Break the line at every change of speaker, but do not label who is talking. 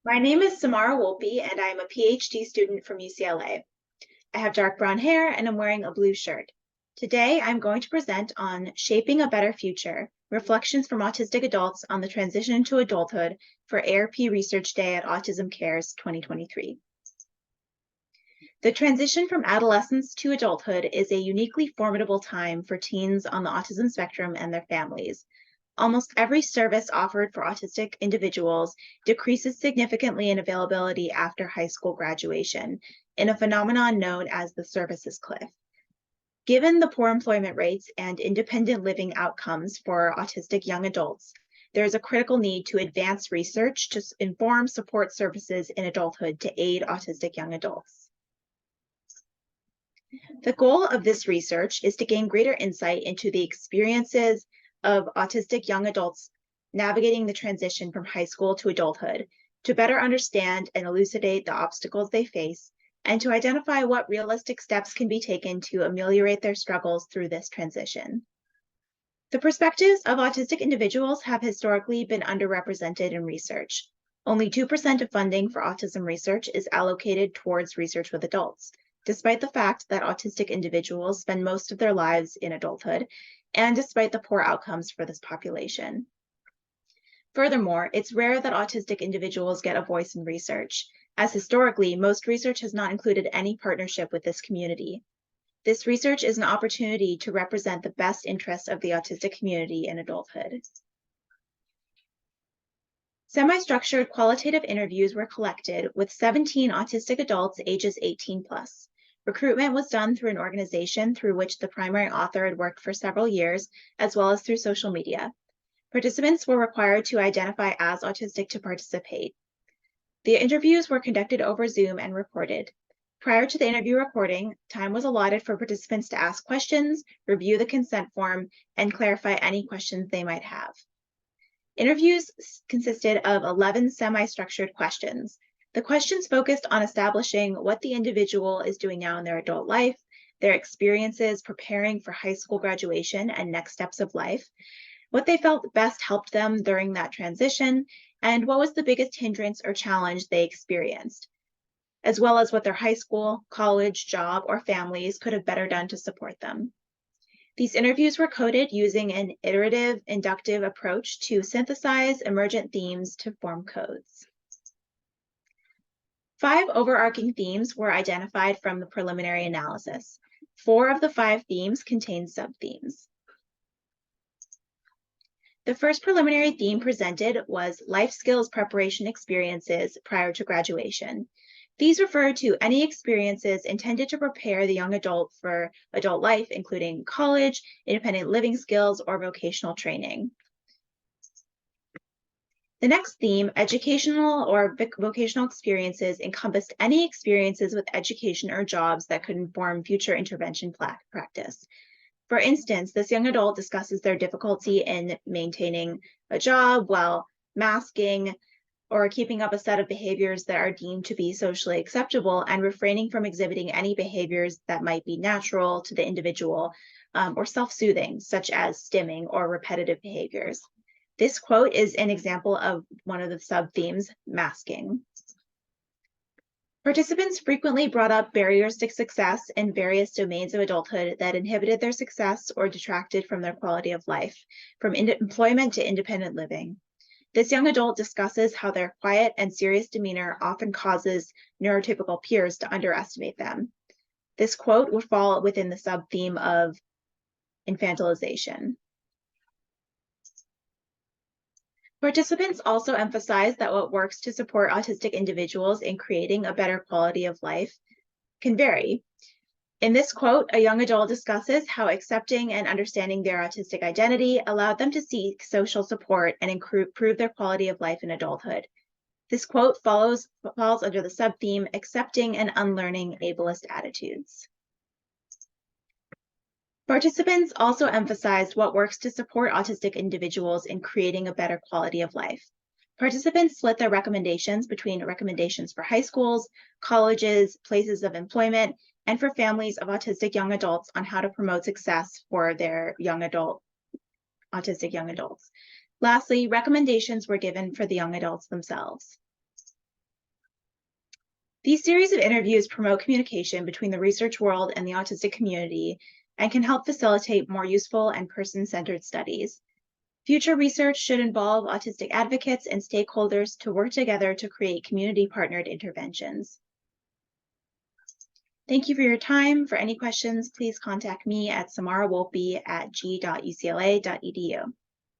My name is Samara Wolpe, and I'm a PhD student from UCLA. I have dark brown hair and I'm wearing a blue shirt. Today, I'm going to present on Shaping a Better Future, Reflections from Autistic Adults on the Transition to Adulthood for ARP Research Day at Autism Cares 2023. The transition from adolescence to adulthood is a uniquely formidable time for teens on the autism spectrum and their families. Almost every service offered for autistic individuals decreases significantly in availability after high school graduation, in a phenomenon known as the services cliff. Given the poor employment rates and independent living outcomes for autistic young adults, there is a critical need to advance research to inform support services in adulthood to aid autistic young adults. The goal of this research is to gain greater insight into the experiences of autistic young adults navigating the transition from high school to adulthood, to better understand and elucidate the obstacles they face, and to identify what realistic steps can be taken to ameliorate their struggles through this transition. The perspectives of autistic individuals have historically been underrepresented in research. Only 2% of funding for autism research is allocated towards research with adults, despite the fact that autistic individuals spend most of their lives in adulthood, and despite the poor outcomes for this population. Furthermore, it's rare that autistic individuals get a voice in research, as historically, most research has not included any partnership with this community. This research is an opportunity to represent the best interests of the autistic community in adulthood. Semi-structured qualitative interviews were collected with 17 autistic adults ages 18 plus. Recruitment was done through an organization through which the primary author had worked for several years, as well as through social media. Participants were required to identify as autistic to participate. The interviews were conducted over Zoom and recorded. Prior to the interview recording, time was allotted for participants to ask questions, review the consent form, and clarify any questions they might have. Interviews consisted of 11 semi-structured questions. The questions focused on establishing what the individual is doing now in their adult life, their experiences preparing for high school graduation and next steps of life, what they felt best helped them during that transition, and what was the biggest hindrance or challenge they experienced, as well as what their high school, college, job, or families could have better done to support them. These interviews were coded using an iterative, inductive approach to synthesize emergent themes to form codes. 5 overarching themes were identified from the preliminary analysis. 4 of the 5 themes contained sub-themes. The first preliminary theme presented was life skills preparation experiences prior to graduation. These refer to any experiences intended to prepare the young adult for adult life, including college, independent living skills, or vocational training. The next theme, educational or vocational experiences, encompassed any experiences with education or jobs that could inform future intervention practice. For instance, this young adult discusses their difficulty in maintaining a job while masking or keeping up a set of behaviors that are deemed to be socially acceptable and refraining from exhibiting any behaviors that might be natural to the individual or self-soothing, such as stimming or repetitive behaviors. This quote is an example of one of the sub-themes, masking. Participants frequently brought up barriers to success in various domains of adulthood that inhibited their success or detracted from their quality of life, from employment to independent living. This young adult discusses how their quiet and serious demeanor often causes neurotypical peers to underestimate them. This quote would fall within the sub-theme of infantilization. Participants also emphasize that what works to support autistic individuals in creating a better quality of life can vary. In this quote, a young adult discusses how accepting and understanding their autistic identity allowed them to seek social support and improve their quality of life in adulthood. This quote falls under the sub-theme, accepting and unlearning ableist attitudes. Participants also emphasized what works to support autistic individuals in creating a better quality of life. Participants split their recommendations between recommendations for high schools, colleges, places of employment, and for families of autistic young adults on how to promote success for their autistic young adults. Lastly, recommendations were given for the young adults themselves. These series of interviews promote communication between the research world and the autistic community and can help facilitate more useful and person-centered studies. Future research should involve autistic advocates and stakeholders to work together to create community-partnered interventions. Thank you for your time. For any questions, please contact me at samarawolpe@g.ucla.edu.